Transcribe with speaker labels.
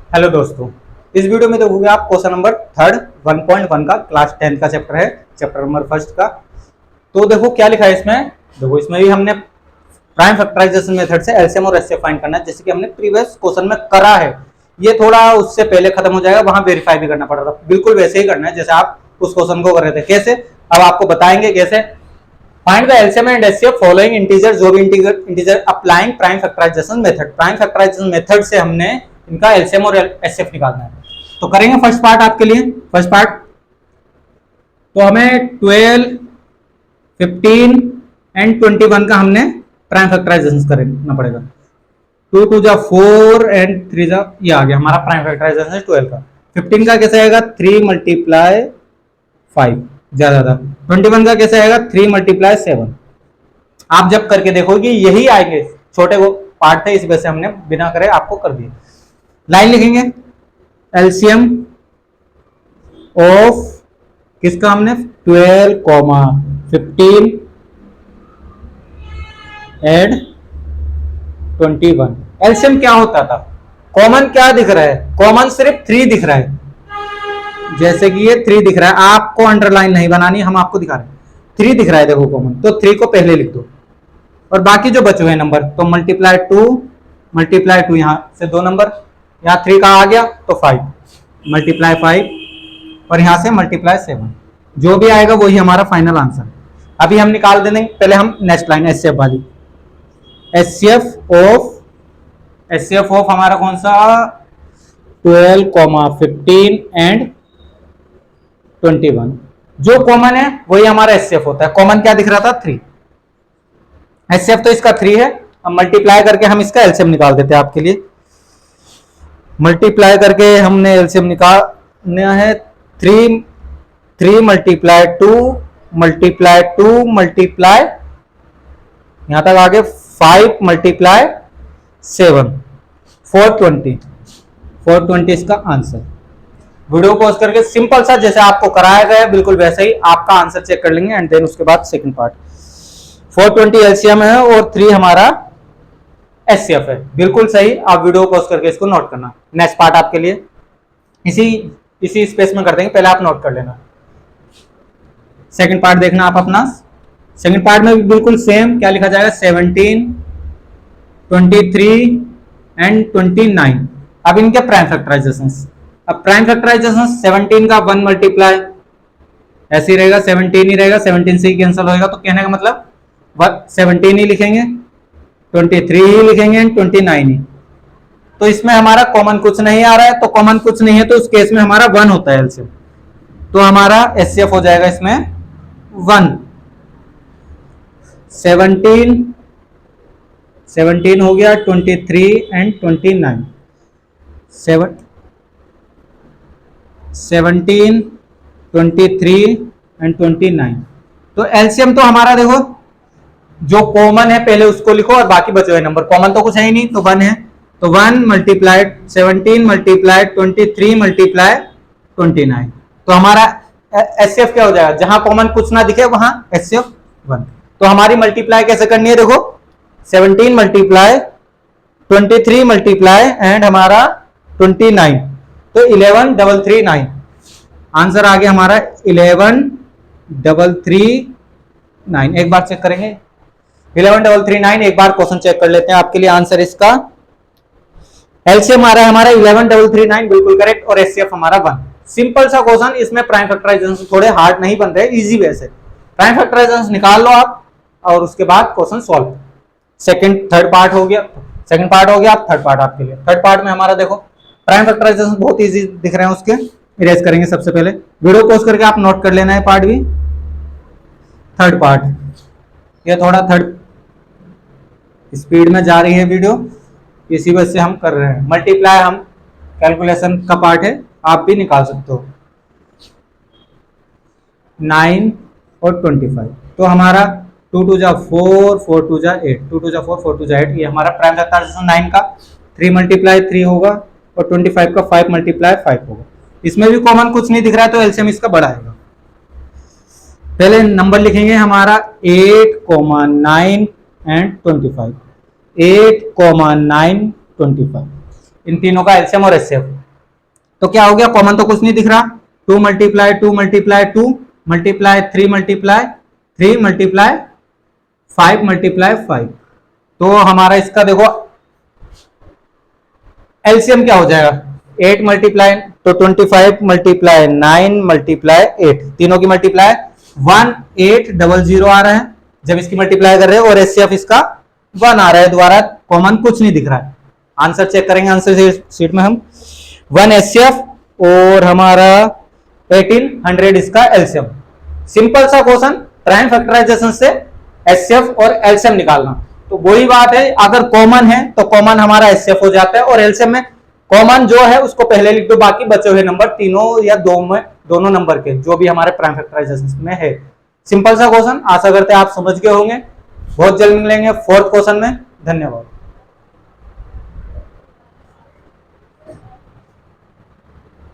Speaker 1: Hello दोस्तों, इस video में देखोगे आप क्वेश्चन नंबर थर्ड 1.1 का क्लास 10 का चैप्टर है, चैप्टर नंबर फर्स्ट का। तो देखो क्या लिखा है इसमें। देखो इसमें भी हमने प्राइम फैक्टराइजेशन मेथड से एलसीएम और एचसीएफ फाइंड करना है, जैसे कि हमने प्रीवियस क्वेश्चन में करा है। ये थोड़ा उससे पहले खत्म हो जाएगा, वहां वेरीफाई भी करना पड़ रहा था। बिल्कुल वैसे ही करना है जैसे आप उस क्वेश्चन को कर रहे थे। कैसे, अब आपको बताएंगे कैसे। Find the LCM and HCF following integer, जो भी integer applying prime factorization method. Prime factorization method से हमने इनका एलसीएम और एचसीएफ निकालना है। तो करेंगे फर्स्ट पार्ट आपके लिए। फर्स्ट पार्ट तो हमें 12, 15 एंड 21 का हमने प्राइम फैक्टराइजेशन करना पड़ेगा। 2 2 जा 4 एंड 3 जा, ये आ गया हमारा प्राइम फैक्टराइजेशन है 12 का। 15 का कैसे आएगा, 3 मल्टीप्लाई 5 ज्यादा था। 21 का कैसे आएगा, 3 मल्टीप्लाई 7। आप जब करके देखोगे यही आएंगे। छोटे वो पार्ट थे, इस वजह से हमने बिना करे आपको कर दिया। लाइन लिखेंगे, एलसीएम ऑफ किसका, हमने 12, 15 एड 21। एलसीएम क्या होता था, कॉमन क्या दिख रहा है, कॉमन सिर्फ 3 दिख रहा है। जैसे कि ये 3 दिख रहा है, आपको अंडरलाइन नहीं बनानी, हम आपको दिखा रहे हैं। 3 दिख रहा है देखो कॉमन, तो 3 को पहले लिख दो। और बाकी जो बचे हुए नंबर तो मल्टीप्लाई 2 यहां से 2 नंबर, यहाँ 3 का आ गया तो 5 मल्टीप्लाई 5 और यहां से मल्टीप्लाई 7। जो भी आएगा वही हमारा फाइनल आंसर। अभी हम निकाल देंगे, पहले हम नेक्स्ट लाइन एचसीएफ वाली। एचसीएफ ऑफ हमारा कौन सा, 12, 15 एंड 21। जो कॉमन है वही हमारा एचसीएफ होता है। कॉमन क्या दिख रहा था, 3। एचसीएफ तो इसका 3 है। अब मल्टीप्लाई करके हम इसका एलसीएम निकाल देते हैं आपके लिए। मल्टीप्लाई करके हमने एलसीएम निकालना है। 3 मल्टीप्लाई 2 मल्टीप्लाई 2 मल्टीप्लाई यहां तक आगे 5 मल्टीप्लाई 7, 420 इसका आंसर। वीडियो पॉज करके सिंपल सा जैसे आपको कराया गया है बिल्कुल वैसे ही आपका आंसर चेक कर लेंगे एंड देन उसके बाद सेकंड पार्ट। 420 एलसीएम है और 3 हमारा एचसीएफ है। बिल्कुल सही, आप वीडियो पॉज करके इसको नोट करना। नेक्स्ट पार्ट आपके लिए इसी स्पेस में कर देंगे, पहले आप नोट कर लेना। सेकंड पार्ट देखना आप अपना। सेकंड पार्ट में भी बिल्कुल सेम क्या लिखा जाएगा, 17, 23 एंड 29। अब इनके प्राइम फैक्टराइजेशन। अब प्राइम फैक्टराइजेशन 17 का 1 मल्टीप्लाई ऐसे ही रहेगा, 17 ही रहेगा, 17 से ही कैंसिल होएगा। तो कहने का मतलब 17 ही लिखेंगे, 23 ही लिखेंगे, 29 ही। तो इसमें हमारा कॉमन कुछ नहीं आ रहा है, तो कॉमन कुछ नहीं है तो उस केस में हमारा 1 होता है एलसीएम। तो हमारा एचसीएफ हो जाएगा इसमें 1। 17 हो गया, 23 एंड 29। 17, 23 एंड 29। तो एलसीएम तो हमारा देखो जो कॉमन है पहले उसको लिखो और बाकी बचे हुए नंबर। कॉमन तो कुछ है ही नहीं तो 1 है। तो 1 मल्टीप्लाई 17 मल्टीप्लाई 23 मल्टीप्लाई 29। तो हमारा एचसीएफ क्या हो जाएगा, जहां कॉमन कुछ ना दिखे वहां एचसीएफ 1। तो हमारी मल्टीप्लाई कैसे करनी है, देखो 17 मल्टीप्लाई 23 मल्टीप्लाई एंड हमारा 29। तो 11339 आंसर आ गया हमारा 11339। एक बार चेक करेंगे 11339। एक बार क्वेश्चन चेक कर लेते हैं आपके लिए। आंसर इसका एलसीएम आ रहा है हमारा 11339 बिल्कुल करेक्ट, और एचसीएफ हमारा 1। सिंपल सा क्वेश्चन, इसमें प्राइम फैक्टराइजेशन थोड़े हार्ड नहीं बन रहे, इजी वे से प्राइम फैक्टराइजेशन निकाल लो आप और उसके बाद क्वेश्चन सॉल्व। थर्ड पार्ट हो गया, सेकंड पार्ट हो गया। आप थर्ड पार्ट आपके लिए। थर्ड पार्ट में हमारा देखो प्राइम फैक्टराइजेशन बहुत इजी दिख रहे हैं, उसके इरेज करेंगे सबसे पहले। वीडियो पॉज करके आप नोट कर लेना है पार्ट भी। थर्ड पार्ट ये थोड़ा थर्ड स्पीड में जा रही है वीडियो, इसी वजह से हम कर रहे हैं। मल्टीप्लाई हम कैलकुलेशन का पार्ट है, आप भी निकाल सकते हो। 9 और 25। तो हमारा 2 2 जा 4, 4 2 जा 8, 2 2 जा 4, 4 2 जा 8। ये हमारा प्राइम फैक्टराइजेशन 9 का 3 मल्टीप्लाई 3 होगा और 25 का 5 मल्टीप्लाई 5 होगा। इसमें भी कॉमन कुछ नहीं दिख रहा है तो एलसीएम इसका बड़ा आएगा। पहले नंबर लिखेंगे हमारा 8, 9 एंड 25। 8, 9, 25 इन तीनों का एलसीएम और एचसीएफ। तो क्या हो गया, कॉमन तो कुछ नहीं दिख रहा, 2 multiply 2 multiply 2 multiply 3 multiply 3 multiply 5 multiply 5। तो हमारा इसका देखो एलसीएम क्या हो जाएगा, 8 मल्टीप्लाई तो 25 मल्टीप्लाई 9 मल्टीप्लाई 8, तीनों की मल्टीप्लाई 1800 आ रहा है जब इसकी मल्टीप्लाई कर रहे हैं, और एचसीएफ इसका 1 आ रहा है, दोबारा कॉमन कुछ नहीं दिख रहा है। आंसर चेक करेंगे आंसर शीट में हम, 1 एचसीएफ और हमारा 1800 इसका एलसीएम। सिंपल सा क्वेश्चन, प्राइम फैक्टराइजेशन से एचसीएफ और एलसीएम निकालना। तो वही बात है, अगर कॉमन है तो कॉमन हमारा एचसीएफ हो जाता है, और एलसीएम में कॉमन जो है उसको पहले लिख दो, बाकी बचे हुए नंबर तीनों या दो में दोनों नंबर के जो भी हमारे प्राइम फैक्टराइजेशन में है। सिंपल सा क्वेश्चन, आशा करते हैं आप समझ गए होंगे। बहुत जल्द मिलेंगे फोर्थ क्वेश्चन में। धन्यवाद।